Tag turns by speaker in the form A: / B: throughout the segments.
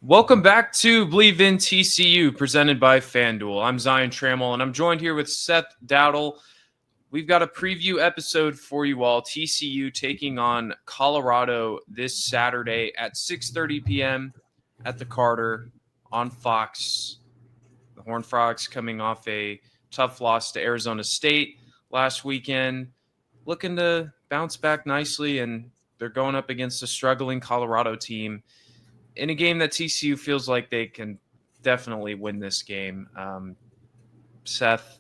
A: Welcome back to Believe in TCU, presented by FanDuel. I'm Zion Trammell, and I'm joined here with Seth Dowdle. We've got a preview episode for you all. TCU taking on Colorado this Saturday at 6:30 p.m. at the Carter on Fox. The Horned Frogs coming off a tough loss to Arizona State last weekend, looking to bounce back nicely, and they're going up against a struggling Colorado team in a game that TCU feels like they can definitely win this game. Seth,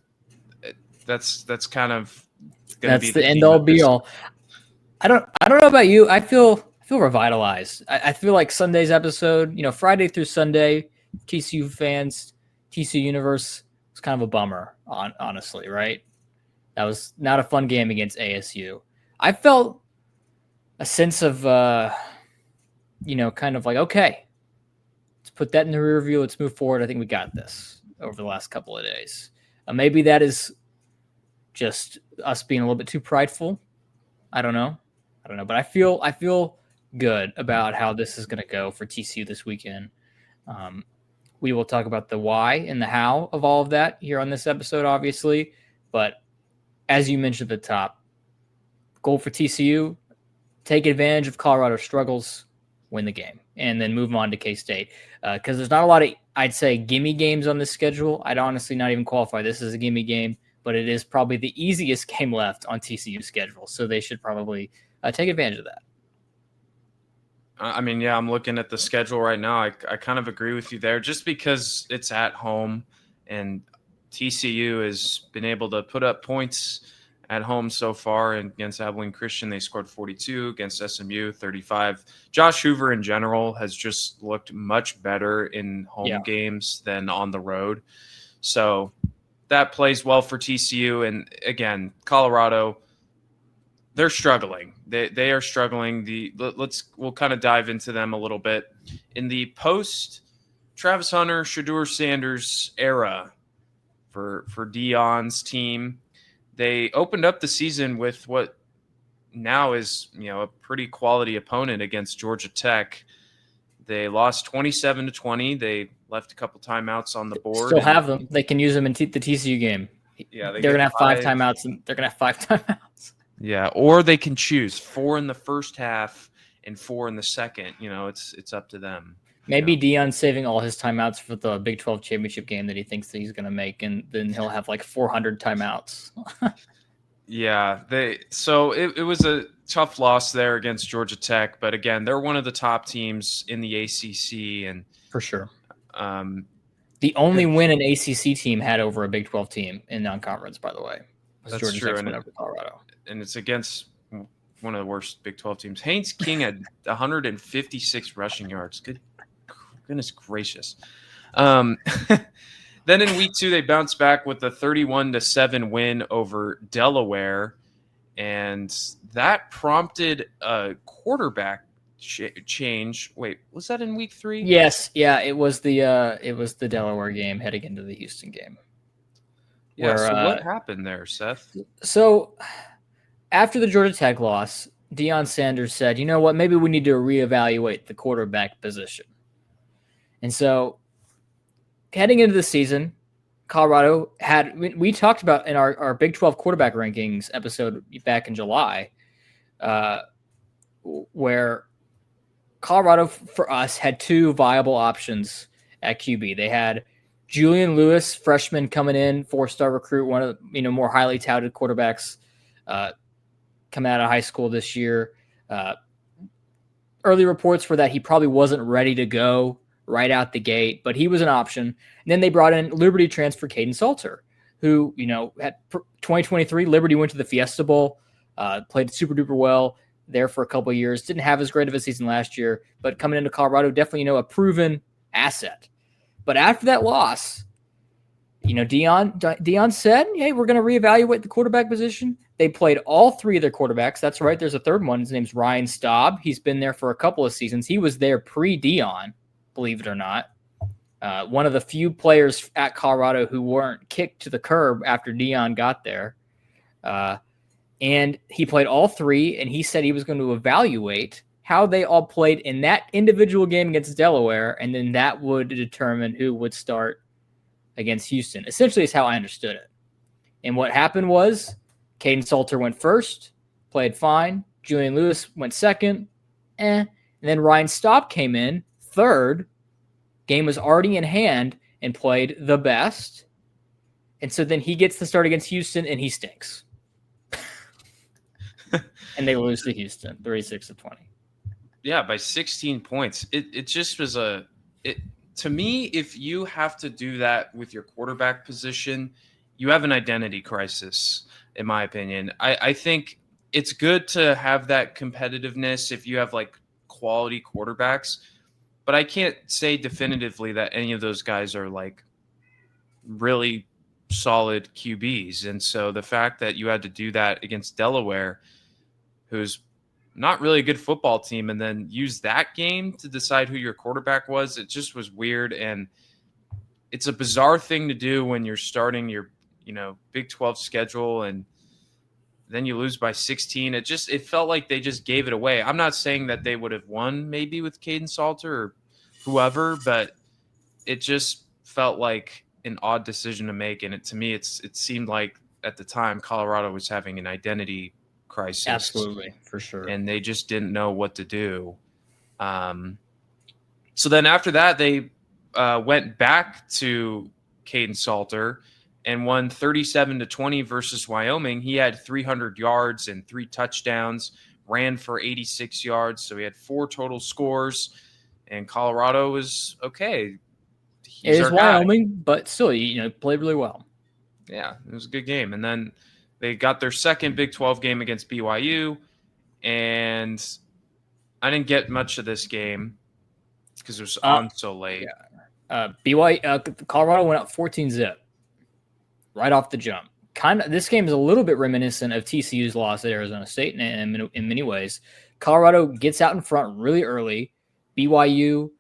A: that's kind of going to be
B: the end all be all. I don't know about you. I feel revitalized. I feel like Sunday's episode, Friday through Sunday, TCU fans, TCU universe was kind of a bummer, honestly, right? That was not a fun game against ASU. I felt a sense of, kind of like, okay, let's put that in the rear view. Let's move forward. I think we got this over the last couple of days. Maybe that is just us being a little bit too prideful. I don't know, but I feel good about how this is going to go for TCU this weekend. We will talk about the why and the how of all of that here on this episode, obviously. But as you mentioned at the top, goal for TCU: take advantage of Colorado's struggles, win the game, and then move on to K-State. Because there's not a lot of, I'd say, gimme games on this schedule. I'd honestly not even qualify this as a gimme game, but it is probably the easiest game left on TCU's schedule. So they should probably take advantage of that.
A: I mean, yeah, I'm looking at the schedule right now. I kind of agree with you there, just because it's at home and TCU has been able to put up points at home so far. And against Abilene Christian, they scored 42, against SMU 35. Josh Hoover in general has just looked much better in home games than on the road. So that plays well for TCU. And again, Colorado, they're struggling. They are struggling. We'll kind of dive into them a little bit. In the post Travis Hunter, Shedeur Sanders era for Deion's team, they opened up the season with what now is, a pretty quality opponent against Georgia Tech. They lost 27-20. They left a couple timeouts on the board.
B: Still have them. They can use them in the TCU game.
A: Yeah,
B: they're gonna have 5 timeouts, and they're gonna have 5 timeouts.
A: Yeah, or they can choose 4 in the first half and 4 in the second. It's up to them.
B: Maybe Deion's saving all his timeouts for the Big 12 championship game that he thinks that he's going to make, and then he'll have like 400 timeouts.
A: Yeah, so it was a tough loss there against Georgia Tech, but again, they're one of the top teams in the ACC, and
B: for sure, the only win an ACC team had over a Big 12 team in non-conference, by the way, was
A: that's
B: Georgia
A: true.
B: Tech's win over Colorado,
A: and it's against one of the worst Big 12 teams. Haynes King had 156 rushing yards. Goodness gracious. Then in week 2, they bounced back with a 31-7 win over Delaware, and that prompted a quarterback change. Wait, was that in week 3?
B: Yes, yeah, it was the Delaware game heading into the Houston game.
A: Yeah. So what happened there, Seth?
B: So after the Georgia Tech loss, Deion Sanders said, "You know what? Maybe we need to reevaluate the quarterback position." And so heading into the season, Colorado had, we talked about in our Big 12 quarterback rankings episode back in July, where Colorado, for us, had 2 viable options at QB. They had Julian Lewis, freshman coming in, 4-star recruit, one of the more highly touted quarterbacks coming out of high school this year. Early reports were that he probably wasn't ready to go right out the gate, but he was an option. And then they brought in Liberty transfer Caden Salter, who, at 2023, Liberty went to the Fiesta Bowl, played super duper well there for a couple of years. Didn't have as great of a season last year, but coming into Colorado, definitely, a proven asset. But after that loss, Deion said, "Hey, we're going to reevaluate the quarterback position." They played all 3 of their quarterbacks. That's right. There's a third one. His name's Ryan Staub. He's been there for a couple of seasons. He was there pre-Deion, believe it or not. One of the few players at Colorado who weren't kicked to the curb after Deion got there. And he played all 3, and he said he was going to evaluate how they all played in that individual game against Delaware, and then that would determine who would start against Houston. Essentially, is how I understood it. And what happened was Caden Salter went first, played fine. Julian Lewis went second, And then Ryan Staub came in third. Game was already in hand and played the best. And so then he gets to start against Houston and he stinks. And they lose to Houston, 36-20.
A: Yeah, by 16 points. It just was to me, if you have to do that with your quarterback position, you have an identity crisis, in my opinion. I think it's good to have that competitiveness if you have like quality quarterbacks, but I can't say definitively that any of those guys are like really solid QBs. And so the fact that you had to do that against Delaware, who's not really a good football team, and then use that game to decide who your quarterback was, it just was weird. And it's a bizarre thing to do when you're starting your, Big 12 schedule and then you lose by 16. It felt like they just gave it away. I'm not saying that they would have won maybe with Caden Salter or whoever, but it just felt like an odd decision to make. And to me, it seemed like at the time Colorado was having an identity crisis.
B: Absolutely, for sure.
A: And they just didn't know what to do. So then after that, they went back to Caden Salter and won 37-20 versus Wyoming. He had 300 yards and 3 touchdowns, ran for 86 yards. So he had 4 total scores. And Colorado was okay.
B: It is Wyoming, but still, played really well.
A: Yeah, it was a good game. And then they got their second Big 12 game against BYU. And I didn't get much of this game because it was on so late.
B: Colorado went up 14-0 right off the jump. This game is a little bit reminiscent of TCU's loss at Arizona State in many ways. Colorado gets out in front really early. BYU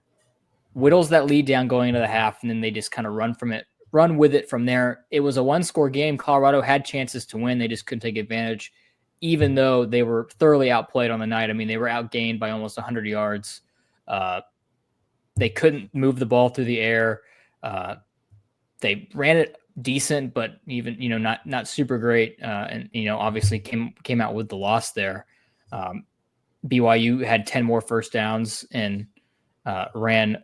B: whittles that lead down going into the half, and then they just kind of run with it from there. It was a one-score game. Colorado had chances to win. They just couldn't take advantage, even though they were thoroughly outplayed on the night. I mean, they were outgained by almost 100 yards. They couldn't move the ball through the air. They ran it decent, but even not super great. And obviously came out with the loss there. BYU had 10 more first downs and ran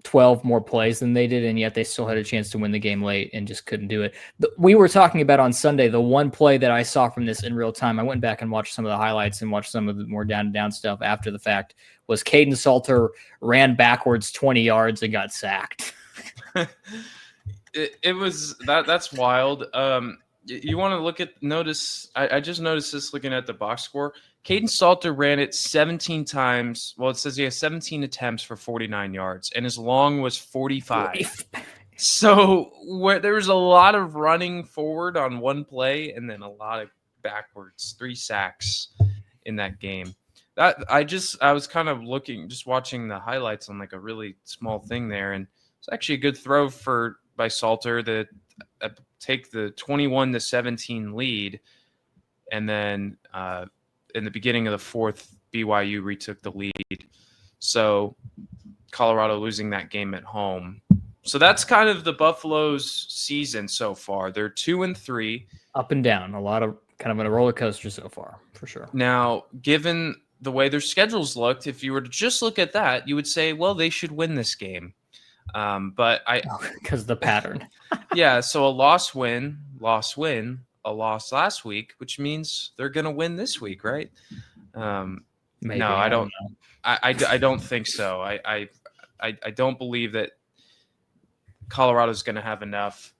B: 12 more plays than they did, and yet they still had a chance to win the game late and just couldn't do it. We were talking about on Sunday, the one play that I saw from this in real time, I went back and watched some of the highlights and watched some of the more down stuff after the fact, was Caden Salter ran backwards 20 yards and got sacked.
A: It was that's wild. You want to notice, I just noticed this looking at the box score. Caden Salter ran it 17 times. Well, it says he has 17 attempts for 49 yards, and his long was 45. So there was a lot of running forward on one play and then a lot of backwards, 3 sacks in that game. I was kind of watching the highlights on like a really small thing there, and it's actually a good throw by Salter to take the 21-17 lead, and then in the beginning of the fourth, BYU retook the lead. So Colorado losing that game at home. So that's kind of the Buffalo's season so far. They're 2-3.
B: Up and down. A lot of kind of a roller coaster so far, for sure.
A: Now, given the way their schedules looked, if you were to just look at that, you would say, well, they should win this game. But
B: because the pattern.
A: Yeah, so a loss, win, a loss last week, which means they're going to win this week, right?
B: Maybe,
A: no,
B: I don't know.
A: I don't think so. I don't believe that Colorado's going to have enough.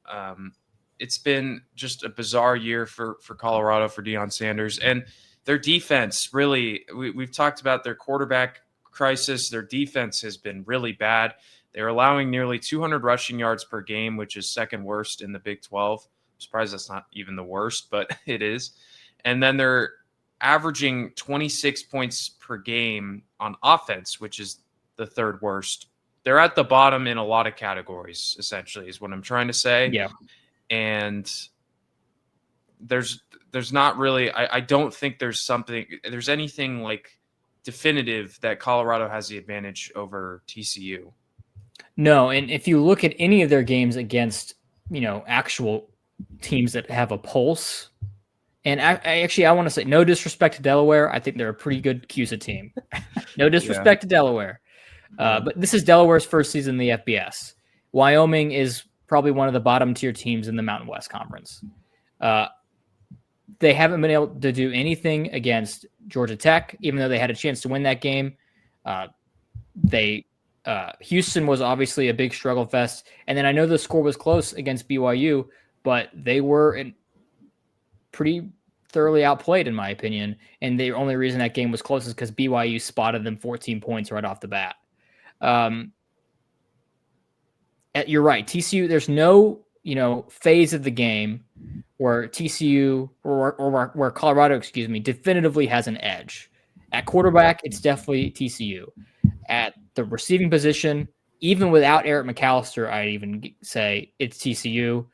A: It's been just a bizarre year for Colorado, for Deion Sanders, and their defense really. We've talked about their quarterback crisis. Their defense has been really bad. They're allowing nearly 200 rushing yards per game, which is second worst in the Big 12. I'm surprised that's not even the worst, but it is. And then they're averaging 26 points per game on offense, which is the third worst. They're at the bottom in a lot of categories, essentially, is what I'm trying to say.
B: Yeah.
A: And there's not really, I don't think there's anything like definitive that Colorado has the advantage over TCU.
B: No, and if you look at any of their games against, actual teams that have a pulse, and I want to say no disrespect to Delaware. I think they're a pretty good CUSA team. No disrespect to Delaware. But this is Delaware's first season in the FBS. Wyoming is probably one of the bottom tier teams in the Mountain West Conference. They haven't been able to do anything against Georgia Tech, even though they had a chance to win that game. Houston was obviously a big struggle fest. And then I know the score was close against BYU, but they were pretty thoroughly outplayed, in my opinion. And the only reason that game was close is because BYU spotted them 14 points right off the bat. You're right. TCU, there's no, phase of the game where TCU or where Colorado, definitively has an edge. At quarterback, it's definitely TCU. At the receiving position, even without Eric McAllister, I'd even say it's TCU.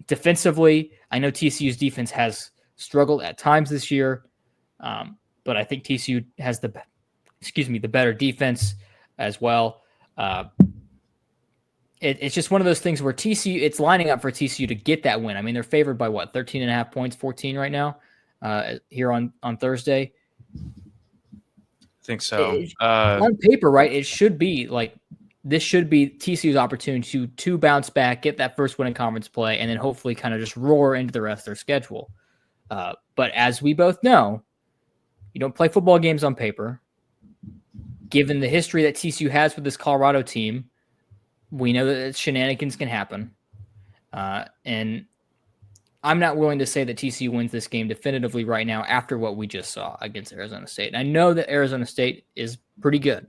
B: Defensively, I know TCU's defense has struggled at times this year, but I think TCU has the better defense as well. It's just one of those things where TCU, it's lining up for TCU to get that win. I mean, they're favored by 13 and a half points, 14 right now, here on Thursday.
A: I think so.
B: On paper, right? It should be this should be TCU's opportunity to bounce back, get that first win in conference play, and then hopefully kind of just roar into the rest of their schedule. But as we both know, you don't play football games on paper. Given the history that TCU has with this Colorado team, we know that shenanigans can happen. And I'm not willing to say that TCU wins this game definitively right now after what we just saw against Arizona State. And I know that Arizona State is pretty good,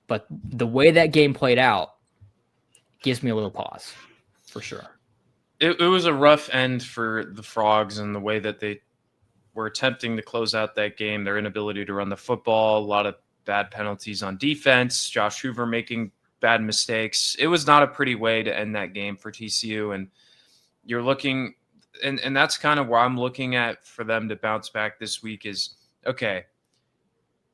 B: but the way that game played out gives me a little pause, for sure.
A: It was a rough end for the Frogs and the way that they were attempting to close out that game, their inability to run the football, a lot of bad penalties on defense, Josh Hoover making bad mistakes. It was not a pretty way to end that game for TCU. And you're looking, and that's kind of where I'm looking at for them to bounce back this week is, okay,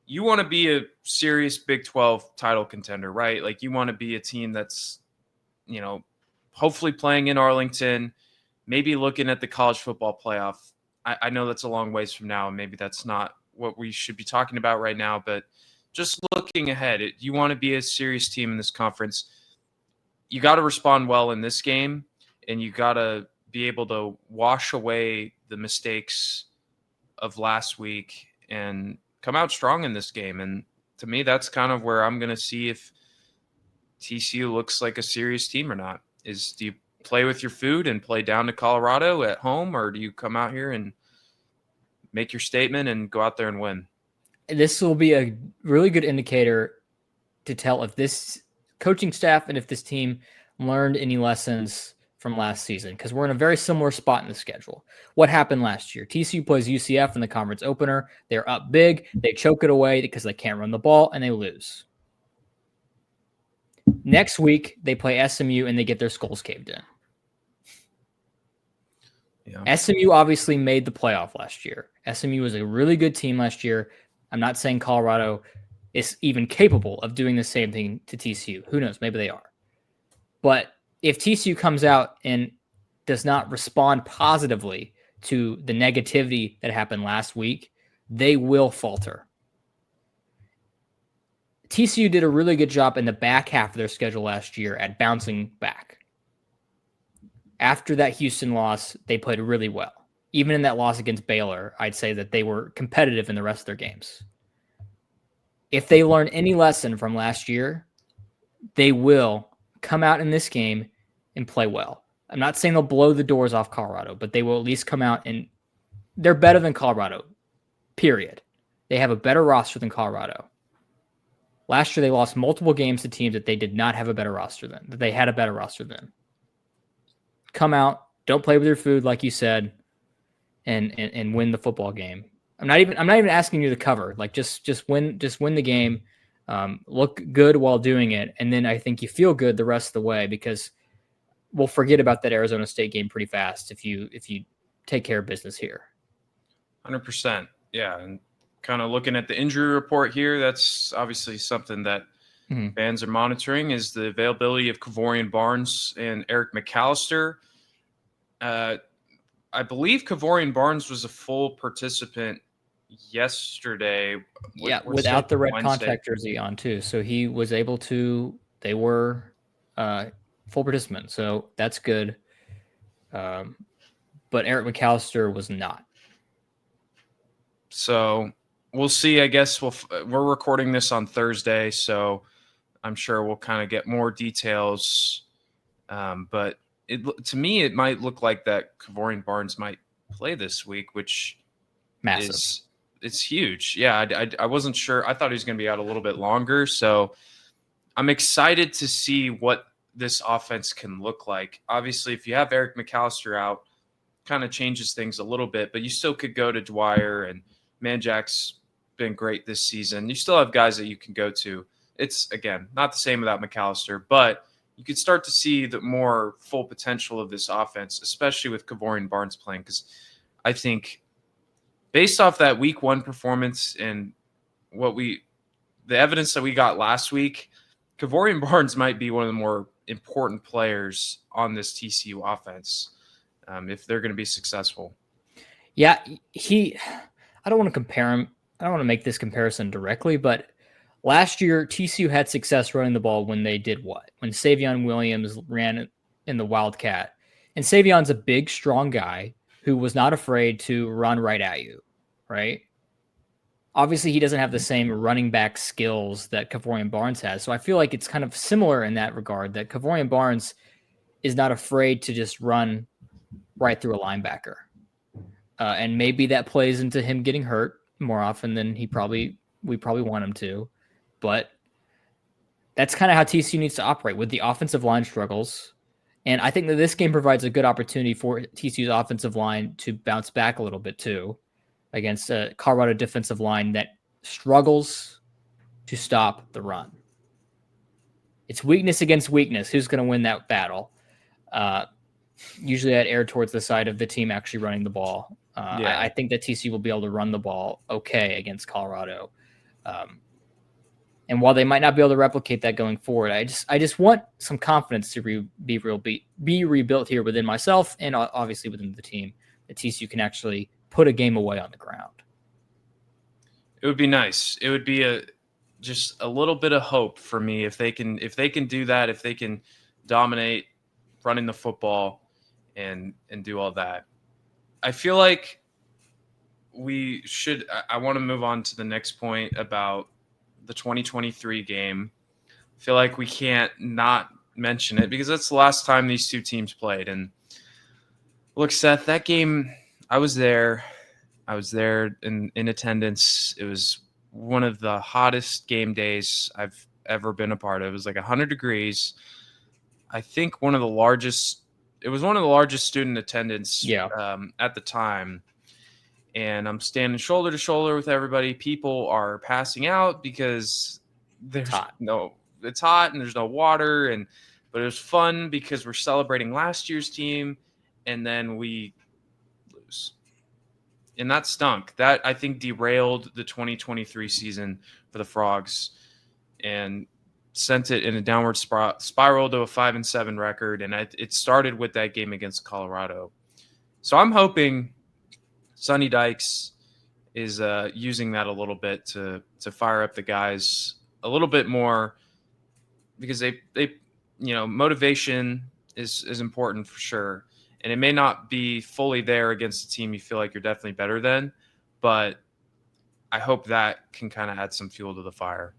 A: you want to be a serious Big 12 title contender, right? Like you want to be a team that's, hopefully playing in Arlington, maybe looking at the college football playoff. I know that's a long ways from now, and maybe that's not what we should be talking about right now, but just looking ahead, you want to be a serious team in this conference. You got to respond well in this game, and you got to be able to wash away the mistakes of last week and come out strong in this game. And to me, that's kind of where I'm going to see if TCU looks like a serious team or not. Do you play with your food and play down to Colorado at home, or do you come out here and make your statement and go out there and win?
B: This will be a really good indicator to tell if this coaching staff and if this team learned any lessons from last season, because we're in a very similar spot in the schedule. What happened last year? TCU plays UCF in the conference opener. They're up big. They choke it away because they can't run the ball, and they lose. Next week, they play SMU, and they get their skulls caved in. Yeah. SMU obviously made the playoff last year. SMU was a really good team last year. I'm not saying Colorado is even capable of doing the same thing to TCU. Who knows? Maybe they are. But if TCU comes out and does not respond positively to the negativity that happened last week, they will falter. TCU did a really good job in the back half of their schedule last year at bouncing back. After that Houston loss, they played really well. Even in that loss against Baylor, I'd say that they were competitive in the rest of their games. If they learn any lesson from last year, they will come out in this game and play well. I'm not saying they'll blow the doors off Colorado, but they will at least come out and they're better than Colorado, period. They have a better roster than Colorado. Last year, they lost multiple games to teams that they did not have a better roster than, that they had a better roster than. Come out, don't play with your food, like you said, and win the football game. I'm not even asking you to cover. Like just win the game. Look good while doing it, and then I think you feel good the rest of the way, because we'll forget about that Arizona State game pretty fast if you take care of business here.
A: 100%. Yeah, and kind of looking at the injury report here, that's obviously something that
B: Mhm.
A: fans are monitoring is the availability of Kavorian Barnes and Eric McAllister. Uh, I believe Kavorian Barnes was a full participant yesterday.
B: Yeah,
A: What's today?
B: without the red
A: Wednesday.
B: contact jersey on too, so he was able to. They were full participant, so that's good. Um, but Eric McAllister was not.
A: So we'll see. I guess we're recording this on Thursday, so I'm sure we'll kind of get more details. But to me, it might look like that Kavorian Barnes might play this week, which
B: Massive.
A: is it's huge. Yeah, I wasn't sure. I thought he was going to be out a little bit longer, so I'm excited to see what this offense can look like. Obviously, if you have Eric McAllister out, kind of changes things a little bit, but you still could go to Dwyer, and Manjak's been great this season. You still have guys that you can go to. It's, again, not the same without McAllister, but you could start to see the more full potential of this offense, especially with Kavorian Barnes playing, because I think based off that week one performance and the evidence that we got last week, Kavorian Barnes might be one of the more important players on this TCU offense if they're going to be successful.
B: Yeah, I don't want to compare him. I don't want to make this comparison directly, but last year TCU had success running the ball when they did what? When Savion Williams ran in the Wildcat, and Savion's a big, strong guy who was not afraid to run right at you, right? Obviously, he doesn't have the same running back skills that Kavorian Barnes has, so I feel like it's kind of similar in that regard. That Kavorian Barnes is not afraid to just run right through a linebacker. And maybe that plays into him getting hurt more often than we probably want him to. But that's kind of how TCU needs to operate with the offensive line struggles. And I think that this game provides a good opportunity for TCU's offensive line to bounce back a little bit too against a Colorado defensive line that struggles to stop the run. It's weakness against weakness. Who's going to win that battle? Usually I'd err towards the side of the team actually running the ball. I think that TCU will be able to run the ball okay against Colorado. And while they might not be able to replicate that going forward, I just want some confidence to be rebuilt here within myself and obviously within the team that TCU can actually put a game away on the ground.
A: It would be nice. It would be just a little bit of hope for me if they can do that, if they can dominate running the football and do all that. I feel like I want to move on to the next point about the 2023 game. I feel like we can't not mention it because that's the last time these two teams played. And look, Seth, that game, I was there in attendance. It was one of the hottest game days I've ever been a part of. It was like 100 degrees. I think it was one of the largest student attendance at the time. And I'm standing shoulder to shoulder with everybody. People are passing out because it's hot and there's no water. But it was fun because we're celebrating last year's team and then we lose. And that stunk. That, I think, derailed the 2023 season for the Frogs and sent it in a downward spiral to a 5-7 record. And it started with that game against Colorado. So I'm hoping Sonny Dykes is using that a little bit to fire up the guys a little bit more because they motivation is important for sure. And it may not be fully there against a team you feel like you're definitely better than, but I hope that can kind of add some fuel to the fire.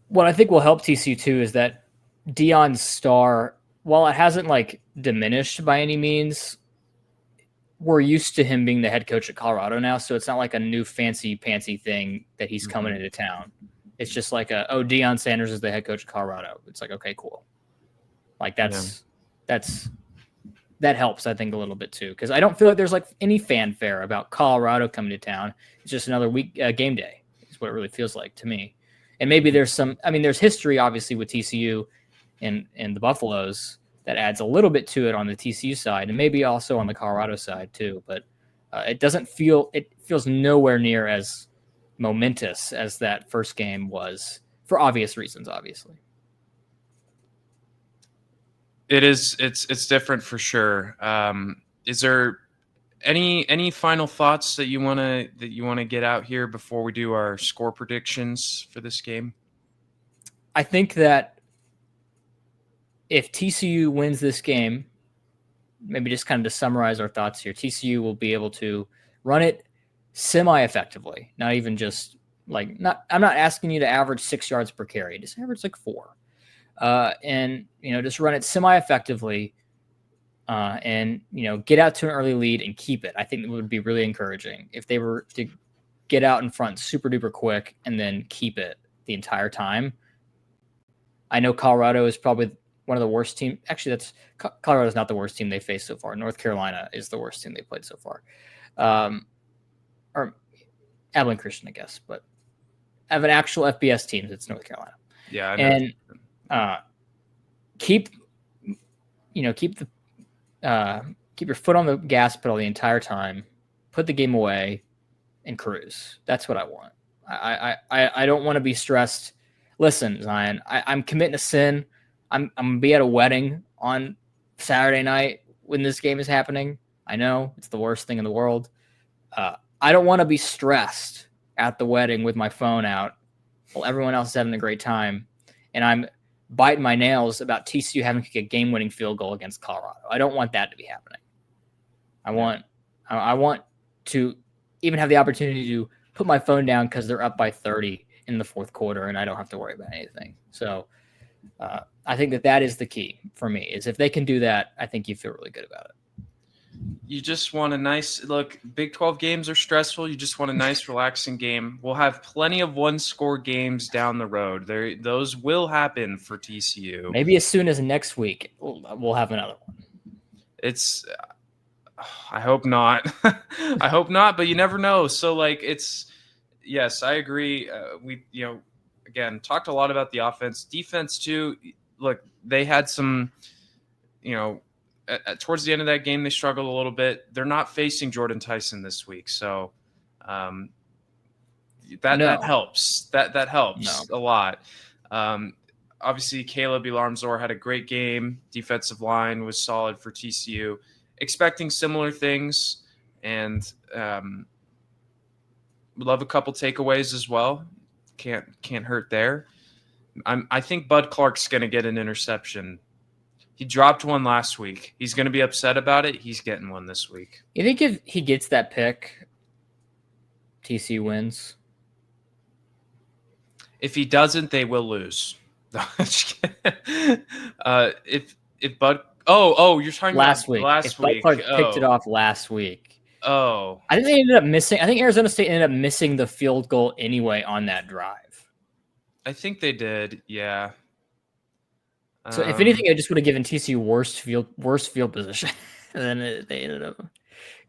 B: What I think will help TCU too is that Deion's star, while it hasn't like diminished by any means, we're used to him being the head coach at Colorado now, so it's not like a new fancy pantsy thing that he's coming into town. It's just like Deion Sanders is the head coach of Colorado. It's like, okay, cool. Like that helps, I think, a little bit too, because I don't feel like there's like any fanfare about Colorado coming to town. It's just another week game day. Is what it really feels like to me. And maybe there's there's history obviously with TCU and the Buffaloes that adds a little bit to it on the TCU side, and maybe also on the Colorado side too. But it feels nowhere near as momentous as that first game was, for obvious reasons, obviously.
A: It is. It's different for sure. Is there any final thoughts that you wanna get out here before we do our score predictions for this game?
B: I think that if TCU wins this game, maybe just kind of to summarize our thoughts here, TCU will be able to run it semi-effectively, not even just like not. I'm not asking you to average 6 yards per carry, just average like 4, and just run it semi-effectively, and get out to an early lead and keep it. I think it would be really encouraging if they were to get out in front super duper quick and then keep it the entire time. I know Colorado is probably one of the worst teams. Actually, Colorado is not the worst team they faced so far. North Carolina is the worst team they played so far, or Abilene Christian, I guess. But of an actual FBS teams, it's North Carolina.
A: Yeah, I know.
B: And keep the keep your foot on the gas pedal the entire time. Put the game away and cruise. That's what I want. I don't want to be stressed. Listen, Zion, I'm committing a sin. I'm gonna be at a wedding on Saturday night when this game is happening. I know it's the worst thing in the world. I don't want to be stressed at the wedding with my phone out while everyone else is having a great time, and I'm biting my nails about TCU having to kick a game-winning field goal against Colorado. I don't want that to be happening. I want to even have the opportunity to put my phone down because they're up by 30 in the fourth quarter, and I don't have to worry about anything. So I think that is the key for me, is if they can do that, I think you feel really good about it.
A: You just want a nice look. Big 12 games are stressful. You just want a nice, relaxing game. We'll have plenty of one-score games down the road. Those will happen for TCU.
B: Maybe as soon as next week, we'll have another one.
A: I hope not. I hope not, but you never know. So, yes, I agree. We, again, talked a lot about the offense. Defense, too. Look, they had some, towards the end of that game, they struggled a little bit. They're not facing Jordan Tyson this week, so that helps. That helps a lot. Obviously, Caleb Elarmzor had a great game. Defensive line was solid for TCU. Expecting similar things, and love a couple takeaways as well. Can't hurt there. I think Bud Clark's going to get an interception. He dropped one last week. He's going to be upset about it. He's getting one this week.
B: You think if he gets that pick, TCU wins?
A: If he doesn't, they will lose. If Bud, you're talking
B: last
A: about
B: week.
A: Last
B: if
A: week,
B: Bud Clark picked it off last week.
A: Oh,
B: I think they ended up missing. I think Arizona State ended up missing the field goal anyway on that drive.
A: I think they did. Yeah.
B: So if anything, I just would have given TCU worst field position, and then they ended up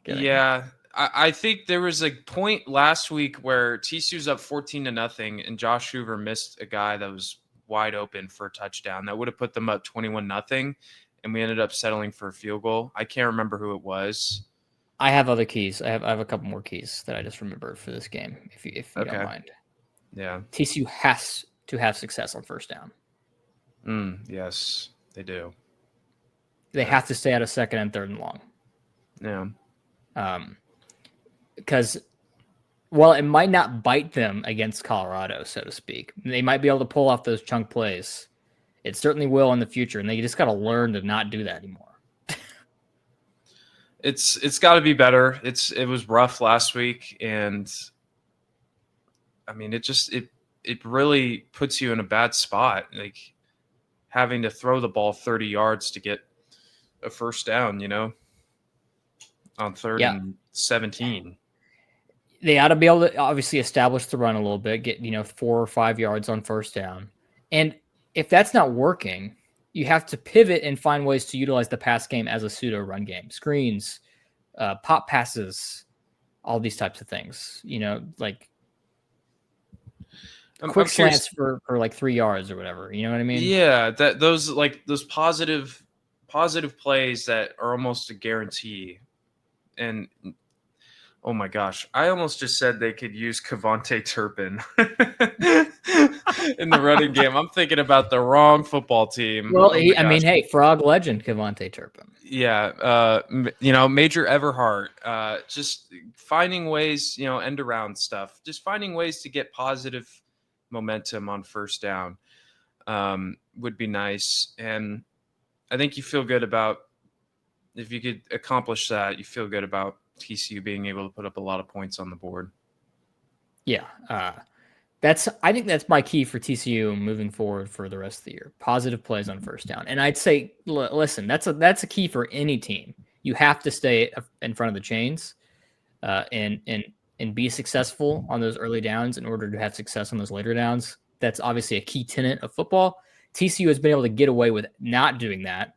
B: getting.
A: Yeah, I think there was a point last week where TCU's up 14-0, and Josh Hoover missed a guy that was wide open for a touchdown that would have put them up 21-0, and we ended up settling for a field goal. I can't remember who it was.
B: I have other keys. I have a couple more keys that I just remembered for this game. If you don't mind.
A: Yeah.
B: TCU has to have success on first down.
A: Yes, they do.
B: They have to stay out of second and third and long.
A: Yeah.
B: Because while it might not bite them against Colorado, so to speak, they might be able to pull off those chunk plays. It certainly will in the future, and they just got to learn to not do that anymore.
A: It's got to be better. It was rough last week, and I mean, it really puts you in a bad spot, like having to throw the ball 30 yards to get a first down, on third and 17.
B: They ought to be able to obviously establish the run a little bit, get 4 or 5 yards on first down, and if that's not working, you have to pivot and find ways to utilize the pass game as a pseudo run game, screens, pop passes, all these types of things. Like quick slants for like 3 yards or whatever. You know what I mean?
A: Yeah, those positive plays that are almost a guarantee. And Oh my gosh. I almost just said they could use Kavonte Turpin in the running game. I'm thinking about the wrong football team.
B: Well,
A: Oh my
B: I mean,
A: gosh.
B: hey, frog legend Kavonte Turpin.
A: Yeah. Major Everhart, just finding ways, end around stuff, just finding ways to get positive momentum on first down would be nice. And I think you feel good about, if you could accomplish that, you feel good about TCU being able to put up a lot of points on the board.
B: Yeah, I think that's my key for TCU moving forward for the rest of the year. Positive plays on first down, and I'd say, listen, that's a key for any team. You have to stay in front of the chains, and be successful on those early downs in order to have success on those later downs. That's obviously a key tenet of football. TCU has been able to get away with not doing that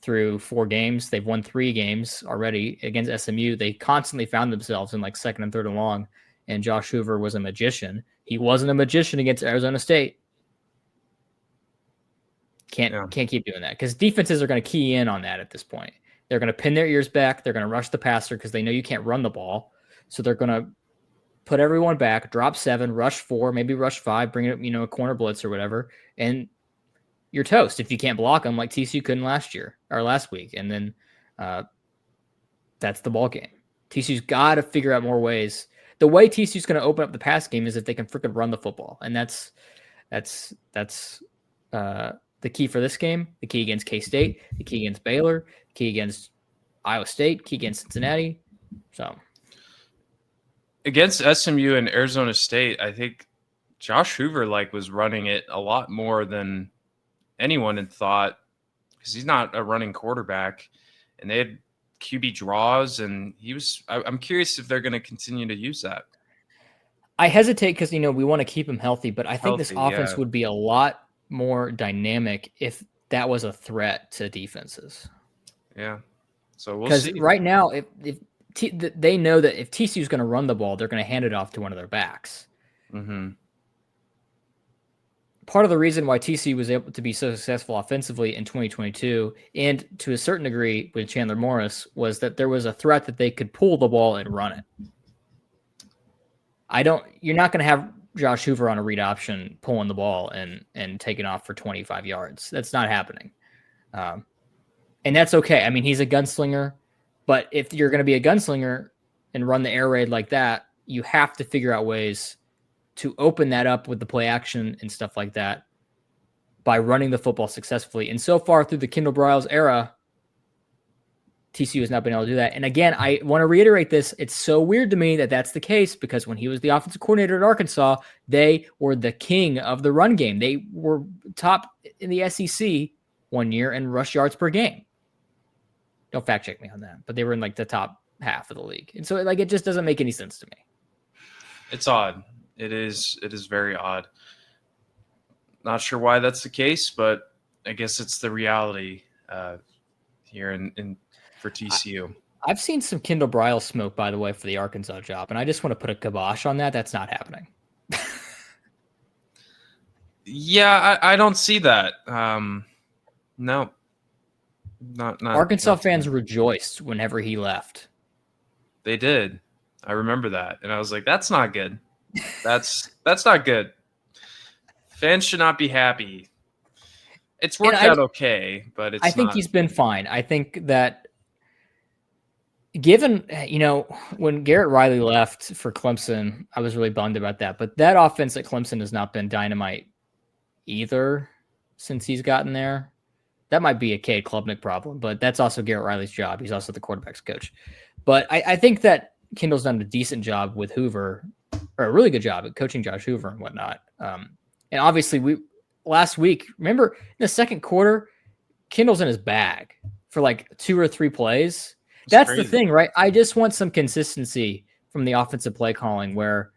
B: through 4 games. They've won 3 games already against SMU. They constantly found themselves in like second and third and long, and Josh Hoover was a magician. He wasn't a magician against Arizona State. Can't keep doing that because defenses are going to key in on that at this point. They're going to pin their ears back. They're going to rush the passer because they know you can't run the ball. So they're going to put everyone back, drop 7, rush 4, maybe rush 5, bring it, a corner blitz or whatever, and you're toast if you can't block them like TCU couldn't last week. And then that's the ball game. TCU's got to figure out more ways. The way TCU's going to open up the pass game is if they can freaking run the football, and that's the key for this game. The key against K-State, the key against Baylor, the key against Iowa State, key against Cincinnati. So
A: against SMU and Arizona State, I think Josh Hoover was running it a lot more than anyone had thought, because he's not a running quarterback, and they had QB draws, and I'm curious if they're going to continue to use that.
B: I hesitate because we want to keep him healthy, but I think this offense
A: yeah.
B: would be a lot more dynamic if that was a threat to defenses.
A: Yeah, so we'll see.
B: Because right now, if they know that if TCU is going to run the ball, they're going to hand it off to one of their backs.
A: Mm-hmm.
B: Part of the reason why TCU was able to be so successful offensively in 2022, and to a certain degree with Chandler Morris, was that there was a threat that they could pull the ball and run it. You're not going to have Josh Hoover on a read option pulling the ball and taking off for 25 yards. That's not happening. And that's okay. I mean, he's a gunslinger, but if you're going to be a gunslinger and run the air raid like that, you have to figure out ways to open that up with the play action and stuff like that by running the football successfully. And so far through the Kendall Briles era, TCU has not been able to do that. And again, I want to reiterate this. It's so weird to me that that's the case, because when he was the offensive coordinator at Arkansas, they were the king of the run game. They were top in the SEC one year in rush yards per game. Don't fact check me on that, but they were in the top half of the league. And so it just doesn't make any sense to me.
A: It's odd. It is very odd. Not sure why that's the case, but I guess it's the reality here in for TCU.
B: I've seen some Kendall Briles smoke, by the way, for the Arkansas job, and I just want to put a kibosh on that. That's not happening.
A: Yeah, I don't see that. No. Not
B: Arkansas
A: not
B: fans rejoiced whenever he left.
A: They did. I remember that, and I was like, "That's not good. That's not good. Fans should not be happy." It's worked out okay, but it's.
B: I think he's been fine. I think that given when Garrett Riley left for Clemson, I was really bummed about that. But that offense at Clemson has not been dynamite either since he's gotten there. That might be a Cade Klubnik problem, but that's also Garrett Riley's job. He's also the quarterback's coach. But I think that Kendall's done a decent job with Hoover, or a really good job at coaching Josh Hoover and whatnot. And obviously, last week, remember in the second quarter, Kendall's in his bag for 2 or 3 plays. That's crazy. The thing, right? I just want some consistency from the offensive play calling, where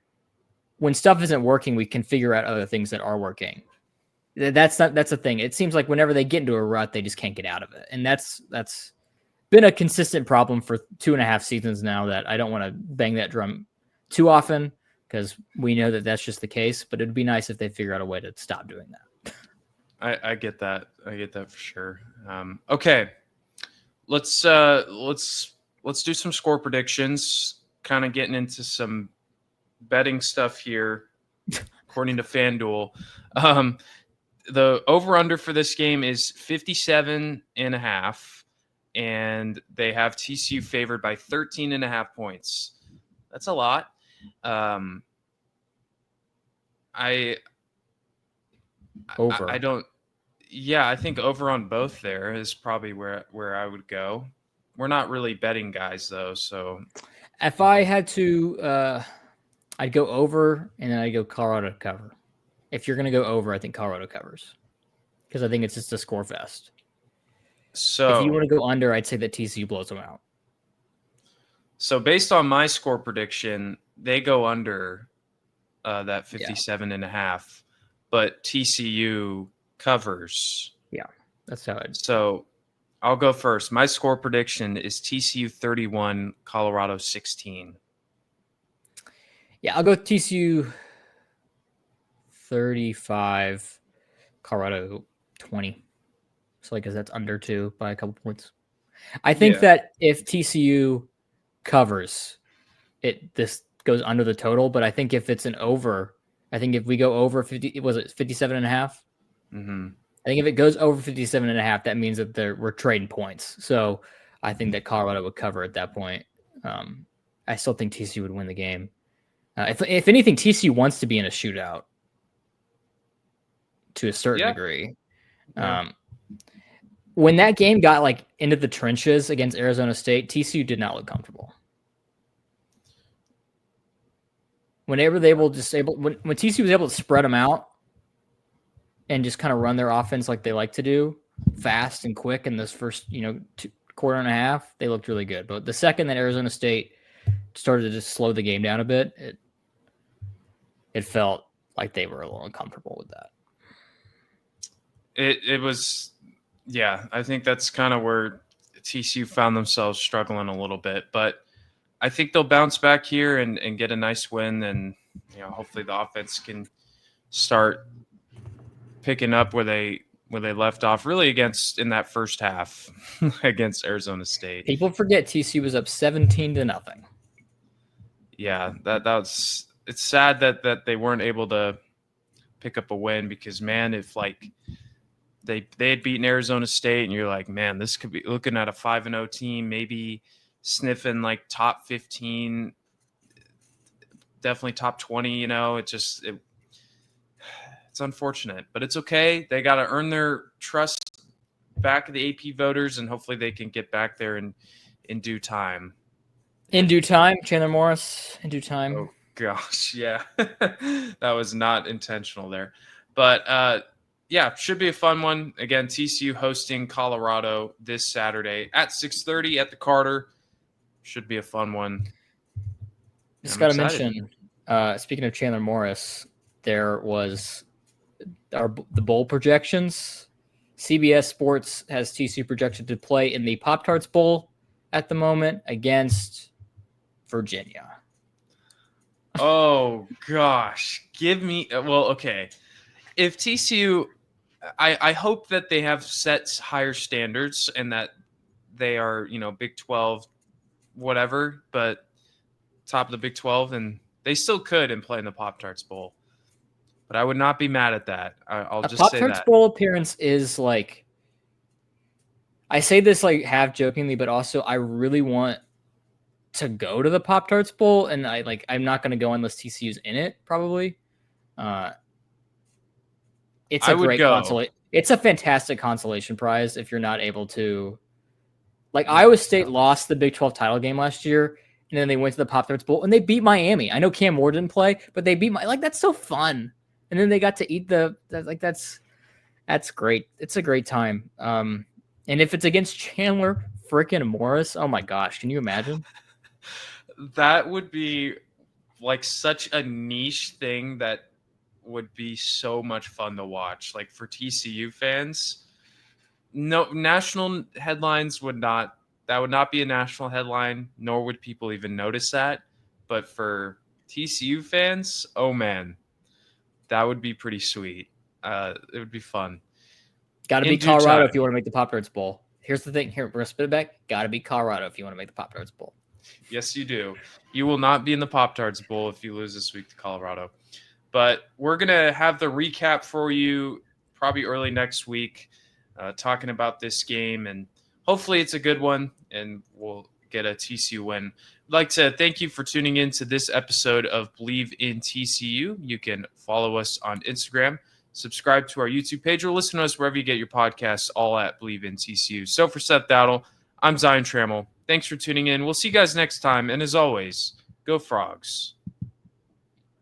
B: when stuff isn't working, we can figure out other things that are working. That's the thing. It seems like whenever they get into a rut, they just can't get out of it. And that's been a consistent problem for 2.5 seasons now, that I don't want to bang that drum too often, because we know that that's just the case, but it'd be nice if they figure out a way to stop doing that.
A: I get that. I get that for sure. Okay. Let's do some score predictions. kind of getting into some betting stuff here, according to FanDuel. The over-under for this game is 57.5, and they have TCU favored by 13.5 points. That's a lot. I
B: Over.
A: I don't. Yeah, I think over on both there is probably where I would go. We're not really betting guys though, so
B: If I had to, I'd go over, and then I'd go Colorado to cover. If you're going to go over, I think Colorado covers because I think it's just a score fest. If you want to go under, I'd say that TCU blows them out.
A: So based on my score prediction, they go under that 57.5, but TCU covers.
B: Yeah, that's how it.
A: So I'll go first. My score prediction is TCU 31, Colorado 16.
B: Yeah, I'll go TCU 35, Colorado 20. So I guess that's under 2 by a couple points. I think that if TCU covers, this goes under the total, but I think if it's an over, I think if we go over 50, was it 57.5?
A: Mm-hmm.
B: I think if it goes over 57.5, that means that we're trading points. So I think that Colorado would cover at that point. I still think TCU would win the game. If anything, TCU wants to be in a shootout to a certain degree. When that game got like into the trenches against Arizona State, TCU did not look comfortable. Whenever they were able, when TCU was able to spread them out and just kind of run their offense like they like to do, fast and quick in this first, quarter and a half, they looked really good. But the second that Arizona State started to just slow the game down a bit, it felt like they were a little uncomfortable with that.
A: It was, yeah, I think that's kind of where TCU found themselves struggling a little bit, but I think they'll bounce back here and get a nice win, and hopefully the offense can start picking up where they left off, really in that first half against Arizona State.
B: People forget TCU was up 17-0.
A: Yeah, that's it's sad that they weren't able to pick up a win, because man, if like they had beaten Arizona State and you're like, man, this could be looking at a 5-0 team, maybe sniffing like top 15, definitely top 20, it's unfortunate, but it's okay. They got to earn their trust back of the AP voters, and hopefully they can get back there in due time.
B: In due time, Chandler Morris, in due time.
A: Oh gosh, yeah. That was not intentional there. But yeah, should be a fun one. Again, TCU hosting Colorado this Saturday at 6:30 at the Carter. Should be a fun one.
B: Just got to mention, speaking of Chandler Morris, there was the bowl projections. CBS Sports has TCU projected to play in the Pop-Tarts Bowl at the moment against Virginia.
A: Oh gosh, okay. If TCU, I hope that they have set higher standards and that they are, Big 12, whatever, but top of the Big 12, and they still could and play in the Pop-Tarts Bowl. But I would not be mad at that. I'll just say that. A
B: Pop-Tarts Bowl appearance is like, I say this like half jokingly, but also I really want to go to the Pop-Tarts Bowl, and I'm not going to go unless TCU's in it, probably. It's a great consolation. It's a fantastic consolation prize if you're not able to. Like Iowa State lost the Big 12 title game last year, and then they went to the Pop-Tarts Bowl and they beat Miami. I know Cam Moore didn't play, but they beat that's so fun. And then they got to eat that's great. It's a great time. And if it's against Chandler freaking Morris, oh my gosh, can you imagine?
A: That would be like such a niche thing that would be so much fun to watch. Like for TCU fans, no national headlines would not be a national headline, nor would people even notice that. But for TCU fans, oh man, that would be pretty sweet. It would be fun.
B: Got to be Colorado if you want to make the Pop-Tarts Bowl. Here's the thing. Here, we're going to spit it back. Got to be Colorado if you want to make the Pop-Tarts Bowl.
A: Yes, you do. You will not be in the Pop-Tarts Bowl if you lose this week to Colorado. But we're going to have the recap for you probably early next week, talking about this game. And hopefully it's a good one and we'll get a TCU win. I'd like to thank you for tuning in to this episode of Believe in TCU. You can follow us on Instagram, subscribe to our YouTube page, or listen to us wherever you get your podcasts, all at Believe in TCU. So for Seth Dowdle, I'm Zion Trammell. Thanks for tuning in. We'll see you guys next time. And as always, go Frogs.